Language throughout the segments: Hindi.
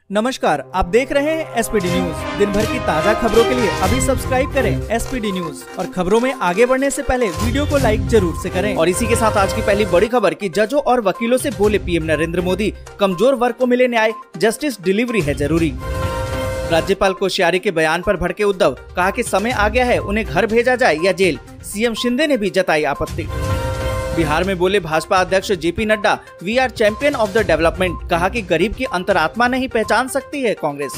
नमस्कार, आप देख रहे हैं एसपीडी न्यूज। दिन भर की ताज़ा खबरों के लिए अभी सब्सक्राइब करें एसपीडी न्यूज और खबरों में आगे बढ़ने से पहले वीडियो को लाइक जरूर से करें। और इसी के साथ आज की पहली बड़ी खबर कि जजों और वकीलों से बोले पीएम नरेंद्र मोदी, कमजोर वर्ग को मिले न्याय, जस्टिस डिलीवरी है जरूरी। राज्यपाल कोश्यारी के बयान पर भड़के उद्धव, कहा कि समय आ गया है, उन्हें घर भेजा जाए या जेल। सीएम शिंदे ने भी जताई आपत्ति। बिहार में बोले भाजपा अध्यक्ष JP Nadda, we are champion of the development, कहा कि गरीब की अंतरात्मा नहीं पहचान सकती है कांग्रेस।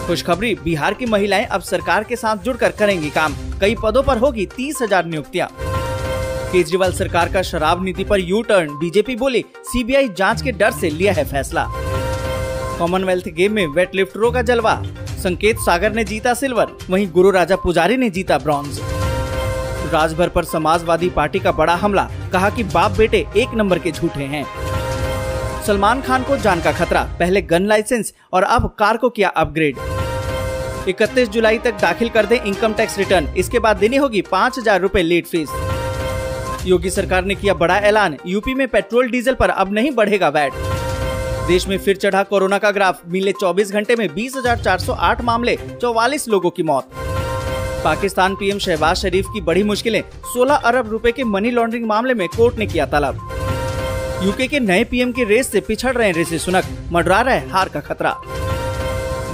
खुशखबरी, बिहार की महिलाएं अब सरकार के साथ जुड़कर करेंगी काम, कई पदों पर होगी 30,000 नियुक्तियां। केजरीवाल सरकार का शराब नीति पर यू टर्न, बीजेपी बोली सीबीआई जांच के डर से लिया है फैसला। कॉमनवेल्थ गेम में वेटलिफ्टरों का जलवा, संकेत सागर ने जीता सिल्वर, वहीं गुरु राजा पुजारी ने जीता ब्रॉन्ज। राजभर पर समाजवादी पार्टी का बड़ा हमला, कहा कि बाप बेटे एक नंबर के झूठे हैं। सलमान खान को जान का खतरा, पहले गन लाइसेंस और अब कार को किया अपग्रेड। 31 जुलाई तक दाखिल कर दे इनकम टैक्स रिटर्न, इसके बाद देनी होगी 5,000 रूपए लेट फीस। योगी सरकार ने किया बड़ा ऐलान, यूपी में पेट्रोल डीजल पर अब नहीं बढ़ेगा वैट। देश में फिर चढ़ा कोरोना का ग्राफ, मिले 24 घंटे में 20,408 मामले, 44 लोगों की मौत। पाकिस्तान पीएम शहबाज शरीफ की बड़ी मुश्किलें, 16 अरब रुपए के मनी लॉन्ड्रिंग मामले में कोर्ट ने किया तलब। यूके के नए पीएम की रेस से पिछड़ रहे ऋषि सुनक, मंडरा रहा है हार का खतरा।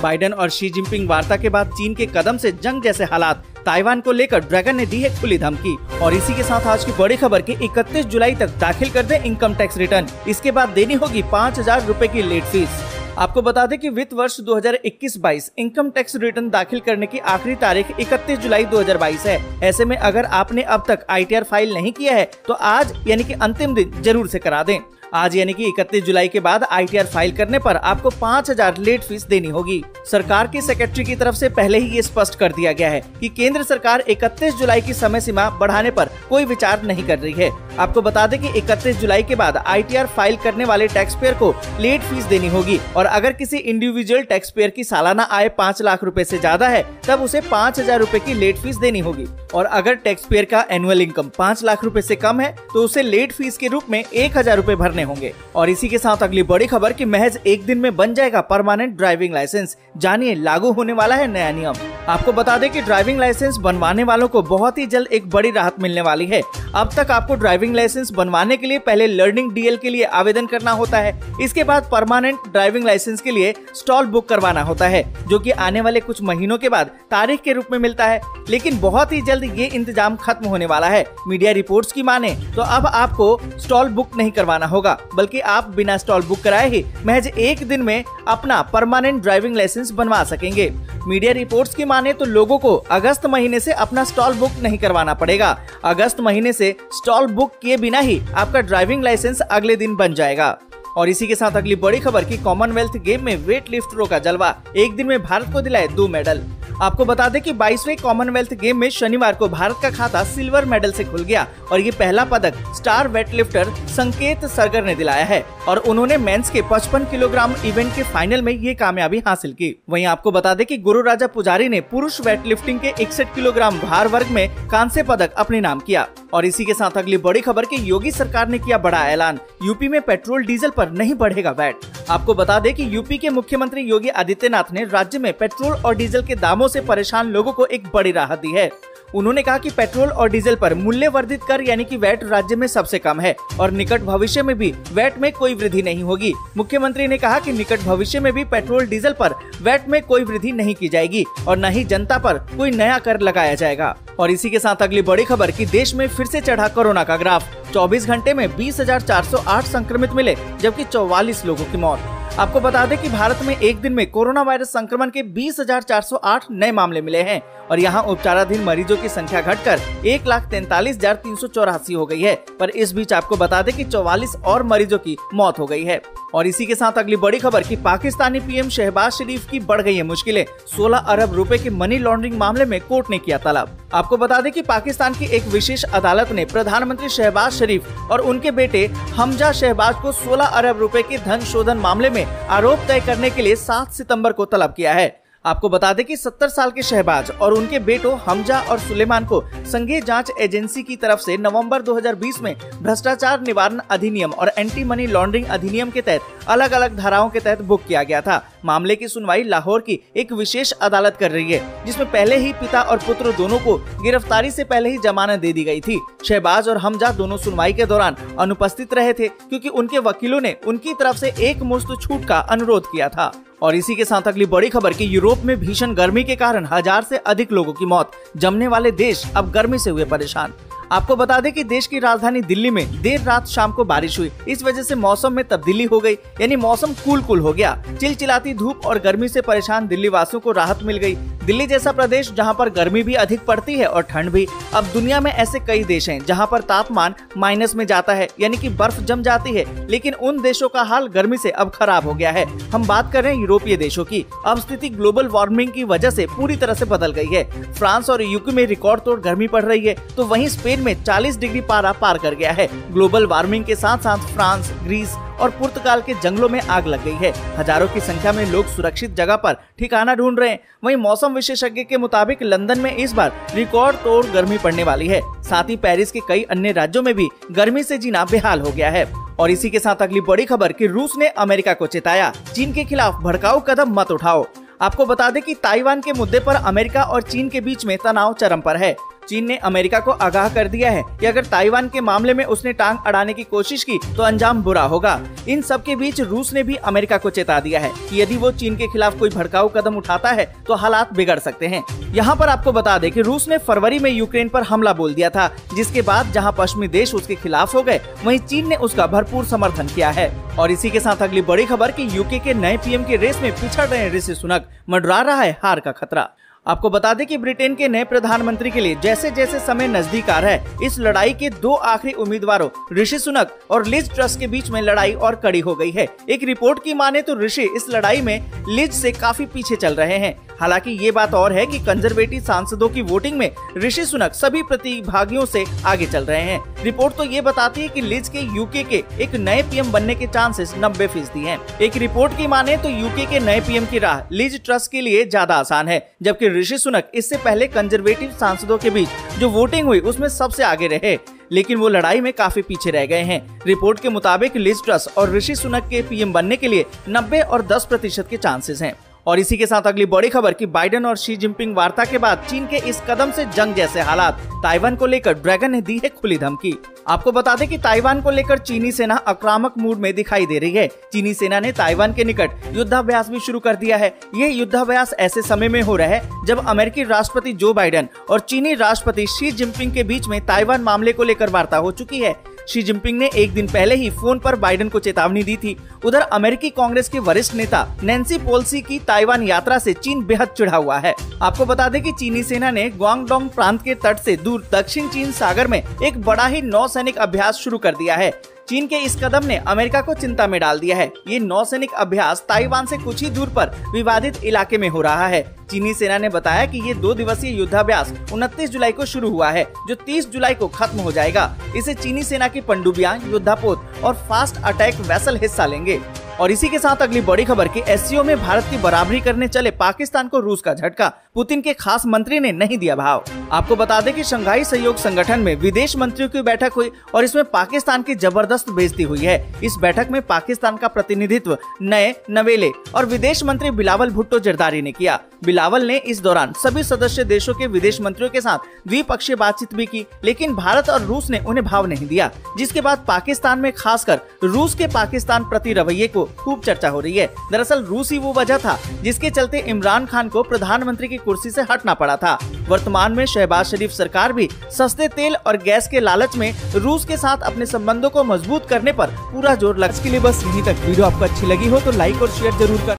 बाइडेन और शी जिनपिंग वार्ता के बाद चीन के कदम से जंग जैसे हालात, ताइवान को लेकर ड्रैगन ने दी है खुली धमकी। और इसी के साथ आज की बड़ी खबर कि 31 जुलाई तक दाखिल कर दे इनकम टैक्स रिटर्न, इसके बाद देनी होगी 5,000 रूपए की लेट फीस। आपको बता दें कि वित्त वर्ष 2021-22 इनकम टैक्स रिटर्न दाखिल करने की आखिरी तारीख 31 जुलाई 2022 है। ऐसे में अगर आपने अब तक आईटीआर फाइल नहीं किया है तो आज यानी कि अंतिम दिन जरूर से करा दें। आज यानी कि 31 जुलाई के बाद आईटीआर फाइल करने पर आपको 5,000 लेट फीस देनी होगी। सरकार की सेक्रेटरी की तरफ से पहले ही ये स्पष्ट कर दिया गया है कि केंद्र सरकार 31 जुलाई की समय सीमा बढ़ाने पर कोई विचार नहीं कर रही है। आपको बता दें कि 31 जुलाई के बाद आईटीआर फाइल करने वाले टैक्स पेयर को लेट फीस देनी होगी और अगर किसी इंडिविजुअल टैक्स पेयर की सालाना आय 5 लाख रुपए से ज्यादा है तब उसे 5,000 रूपए की लेट फीस देनी होगी। और अगर टैक्स पेयर का एनुअल इनकम 5 लाख रुपए से कम है तो उसे लेट फीस के रूप में 1,000 रूपए भरने होंगे। और इसी के साथ अगली बड़ी खबर कि महज एक दिन में बन जाएगा परमानेंट ड्राइविंग लाइसेंस, जानिए लागू होने वाला है नया नियम। आपको बता दें कि ड्राइविंग लाइसेंस बनवाने वालों को बहुत ही जल्द एक बड़ी राहत मिलने वाली है। अब तक आपको ड्राइविंग लाइसेंस बनवाने के लिए पहले लर्निंग डीएल के लिए आवेदन करना होता है, इसके बाद परमानेंट ड्राइविंग लाइसेंस के लिए स्टॉल बुक करवाना होता है, जो कि आने वाले कुछ महीनों के बाद तारीख के रूप में मिलता है। लेकिन बहुत ही जल्द ये इंतजाम खत्म होने वाला है। मीडिया रिपोर्ट्स की माने तो अब आपको स्टॉल बुक नहीं करवाना होगा, बल्कि आप बिना स्टॉल बुक कराए ही महज एक दिन में अपना परमानेंट ड्राइविंग लाइसेंस बनवा सकेंगे। मीडिया रिपोर्ट्स की माने तो लोगों को अगस्त महीने से अपना स्टॉल बुक नहीं करवाना पड़ेगा। अगस्त महीने से स्टॉल बुक किए बिना ही आपका ड्राइविंग लाइसेंस अगले दिन बन जाएगा। और इसी के साथ अगली बड़ी खबर कि कॉमनवेल्थ गेम में वेट लिफ्टरों का जलवा, एक दिन में भारत को दिलाए 2 मेडल। आपको बता दें कि 22वें कॉमनवेल्थ गेम में शनिवार को भारत का खाता सिल्वर मेडल से खुल गया और ये पहला पदक स्टार वेटलिफ्टर संकेत सागर ने दिलाया है और उन्होंने मेंस के 55 किलोग्राम इवेंट के फाइनल में ये कामयाबी हासिल की। वहीं आपको बता दें कि गुरु राजा पुजारी ने पुरुष वेटलिफ्टिंग के 61 किलोग्राम भार वर्ग में कांस्य पदक अपने नाम किया। और इसी के साथ अगली बड़ी खबर कि योगी सरकार ने किया बड़ा ऐलान, यूपी में पेट्रोल डीजल पर नहीं बढ़ेगा वैट। आपको बता दें कि यूपी के मुख्यमंत्री योगी आदित्यनाथ ने राज्य में पेट्रोल और डीजल के दामों से परेशान लोगों को एक बड़ी राहत दी है। उन्होंने कहा कि पेट्रोल और डीजल पर मूल्य वर्धित कर यानी कि वैट राज्य में सबसे कम है और निकट भविष्य में भी वैट में कोई वृद्धि नहीं होगी। मुख्यमंत्री ने कहा कि निकट भविष्य में भी पेट्रोल डीजल पर वैट में कोई वृद्धि नहीं की जाएगी और न ही जनता पर कोई नया कर लगाया जाएगा। और इसी के साथ अगली बड़ी खबर कि देश में फिर से चढ़ा कोरोना का ग्राफ, 24 घंटे में 20,408 संक्रमित मिले, जबकि 44 लोगों की मौत। आपको बता दें कि भारत में एक दिन में कोरोना वायरस संक्रमण के 20,408 नए मामले मिले हैं और यहाँ उपचाराधीन मरीजों की संख्या घटकर 1,43,384 हो गई है। पर इस बीच आपको बता दें कि 44 और मरीजों की मौत हो गई है। और इसी के साथ अगली बड़ी खबर कि पाकिस्तानी पीएम शहबाज शरीफ की बढ़ गई है मुश्किलें, 16 अरब रुपए के मनी लॉन्ड्रिंग मामले में कोर्ट ने किया तलब। आपको बता दें कि पाकिस्तान की एक विशेष अदालत ने प्रधानमंत्री शहबाज शरीफ और उनके बेटे हमजा शहबाज को 16 अरब रुपए के धन शोधन मामले में आरोप तय करने के लिए 7 सितंबर को तलब किया है। आपको बता दें कि 70 साल के शहबाज और उनके बेटों हमजा और सुलेमान को संघीय जांच एजेंसी की तरफ से नवंबर 2020 में भ्रष्टाचार निवारण अधिनियम और एंटी मनी लॉन्ड्रिंग अधिनियम के तहत अलग अलग धाराओं के तहत बुक किया गया था। मामले की सुनवाई लाहौर की एक विशेष अदालत कर रही है, जिसमें पहले ही पिता और पुत्र दोनों को गिरफ्तारी से पहले ही जमानत दे दी गई थी। शहबाज और हमजा दोनों सुनवाई के दौरान अनुपस्थित रहे थे, क्योंकि उनके वकीलों ने उनकी तरफ से एक मुश्त छूट का अनुरोध किया था। और इसी के साथ अगली बड़ी खबर कि यूरोप में भीषण गर्मी के कारण 1000 से अधिक लोगों की मौत। जमने वाले देश अब गर्मी से हुए परेशान। आपको बता दें कि देश की राजधानी दिल्ली में देर रात शाम को बारिश हुई। इस वजह से मौसम में तब्दीली हो गई, यानी मौसम कूल हो गया। चिलचिलाती धूप और गर्मी से परेशान दिल्ली वासियों को राहत मिल गई। दिल्ली जैसा प्रदेश जहां पर गर्मी भी अधिक पड़ती है और ठंड भी। अब दुनिया में ऐसे कई देश हैं जहां पर तापमान माइनस में जाता है, यानी कि बर्फ जम जाती है, लेकिन उन देशों का हाल गर्मी से अब खराब हो गया है। हम बात कर रहे हैं यूरोपीय देशों की। अब स्थिति ग्लोबल वार्मिंग की वजह से पूरी तरह से बदल गई है। फ्रांस और यूके में रिकॉर्ड तोड़ गर्मी पड़ रही है, तो वहीं स्पेन में 40 डिग्री पारा पार कर गया है। ग्लोबल वार्मिंग के साथ साथ फ्रांस, ग्रीस और पुर्तगाल के जंगलों में आग लग गई है। हजारों की संख्या में लोग सुरक्षित जगह पर ठिकाना ढूंढ रहे हैं। वहीं मौसम विशेषज्ञ के मुताबिक लंदन में इस बार रिकॉर्ड तोड़ गर्मी पड़ने वाली है। साथ ही पेरिस के कई अन्य राज्यों में भी गर्मी से जीना बेहाल हो गया है। और इसी के साथ अगली बड़ी खबर कि रूस ने अमेरिका को चेताया, चीन के खिलाफ भड़काऊ कदम मत उठाओ। आपको बता दें कि ताइवान के मुद्दे पर अमेरिका और चीन के बीच में तनाव चरम पर है। चीन ने अमेरिका को आगाह कर दिया है कि अगर ताइवान के मामले में उसने टांग अड़ाने की कोशिश की तो अंजाम बुरा होगा। इन सब के बीच रूस ने भी अमेरिका को चेता दिया है कि यदि वो चीन के खिलाफ कोई भड़काऊ कदम उठाता है तो हालात बिगड़ सकते हैं। यहाँ पर आपको बता दें कि रूस ने फरवरी में यूक्रेन पर हमला बोल दिया था, जिसके बाद जहाँ पश्चिमी देश उसके खिलाफ हो गए, वहीं चीन ने उसका भरपूर समर्थन किया है। और इसी के साथ अगली बड़ी खबर कि यूके के नए पीएम की रेस में पिछड़ रहे ऋषि सुनक, मंडरा रहा है हार का खतरा। आपको बता दें कि ब्रिटेन के नए प्रधानमंत्री के लिए जैसे जैसे समय नजदीक आ रहा है, इस लड़ाई के दो आखिरी उम्मीदवारों ऋषि सुनक और लिज ट्रस के बीच में लड़ाई और कड़ी हो गई है। एक रिपोर्ट की माने तो ऋषि इस लड़ाई में लिज से काफी पीछे चल रहे हैं। हालांकि ये बात और है कि कंजर्वेटिव सांसदों की वोटिंग में ऋषि सुनक सभी प्रतिभागियों से आगे चल रहे हैं। रिपोर्ट तो ये बताती है कि लिज के यूके के एक नए पीएम बनने के चांसेस 90% हैं। एक रिपोर्ट की माने तो यूके के नए पीएम की राह लिज ट्रस के लिए ज्यादा आसान है, जबकि ऋषि सुनक इससे पहले कंजर्वेटिव सांसदों के बीच जो वोटिंग हुई उसमें सबसे आगे रहे, लेकिन वो लड़ाई में काफी पीछे रह गए हैं। रिपोर्ट के मुताबिक लिज ट्रस और ऋषि सुनक के पीएम बनने के लिए 90 और 10% के चांसेस हैं। और इसी के साथ अगली बड़ी खबर कि बाइडेन और शी जिनपिंग वार्ता के बाद चीन के इस कदम से जंग जैसे हालात। ताइवान को लेकर ड्रैगन ने दी है खुली धमकी। आपको बता दें कि ताइवान को लेकर चीनी सेना आक्रामक मूड में दिखाई दे रही है। चीनी सेना ने ताइवान के निकट युद्धाभ्यास भी शुरू कर दिया है। ये युद्धाभ्यास ऐसे समय में हो रहा है जब अमेरिकी राष्ट्रपति जो बाइडेन और चीनी राष्ट्रपति शी जिनपिंग के बीच में ताइवान मामले को लेकर वार्ता हो चुकी है। शी जिनपिंग ने एक दिन पहले ही फोन पर बाइडेन को चेतावनी दी थी। उधर अमेरिकी कांग्रेस के वरिष्ठ नेता नैन्सी पेलोसी की ताइवान यात्रा से चीन बेहद चिढ़ा हुआ है। आपको बता दें कि चीनी सेना ने ग्वांगडोंग प्रांत के तट से दूर दक्षिण चीन सागर में एक बड़ा ही नौसैनिक अभ्यास शुरू कर दिया है। चीन के इस कदम ने अमेरिका को चिंता में डाल दिया है। ये नौसैनिक अभ्यास ताइवान से कुछ ही दूर पर विवादित इलाके में हो रहा है। चीनी सेना ने बताया कि ये 2 दिवसीय युद्धाभ्यास 29 जुलाई को शुरू हुआ है, जो 30 जुलाई को खत्म हो जाएगा। इसे चीनी सेना की पनडुब्बियां, युद्धापोत और फास्ट अटैक वेसल हिस्सा लेंगे। और इसी के साथ अगली बड़ी खबर की एससीओ में भारत की बराबरी करने चले पाकिस्तान को रूस का झटका। पुतिन के खास मंत्री ने नहीं दिया भाव। आपको बता दें कि शंघाई सहयोग संगठन में विदेश मंत्रियों की बैठक हुई और इसमें पाकिस्तान की जबरदस्त बेइज्जती हुई है। इस बैठक में पाकिस्तान का प्रतिनिधित्व नए नवेले और विदेश मंत्री बिलावल भुट्टो जरदारी ने किया। बिलावल ने इस दौरान सभी सदस्य देशों के विदेश मंत्रियों के साथ द्विपक्षीय बातचीत भी की, लेकिन भारत और रूस ने उन्हें भाव नहीं दिया, जिसके बाद पाकिस्तान में खासकर रूस के पाकिस्तान प्रति रवैये को खूब चर्चा हो रही है। दरअसल रूस ही वो वजह था जिसके चलते इमरान खान को प्रधानमंत्री की कुर्सी से हटना पड़ा था। वर्तमान में शहबाज शरीफ सरकार भी सस्ते तेल और गैस के लालच में रूस के साथ अपने संबंधों को मजबूत करने पर पूरा जोर लगा। इसके लिए बस यहीं तक। वीडियो आपको अच्छी लगी हो तो लाइक और शेयर जरूर कर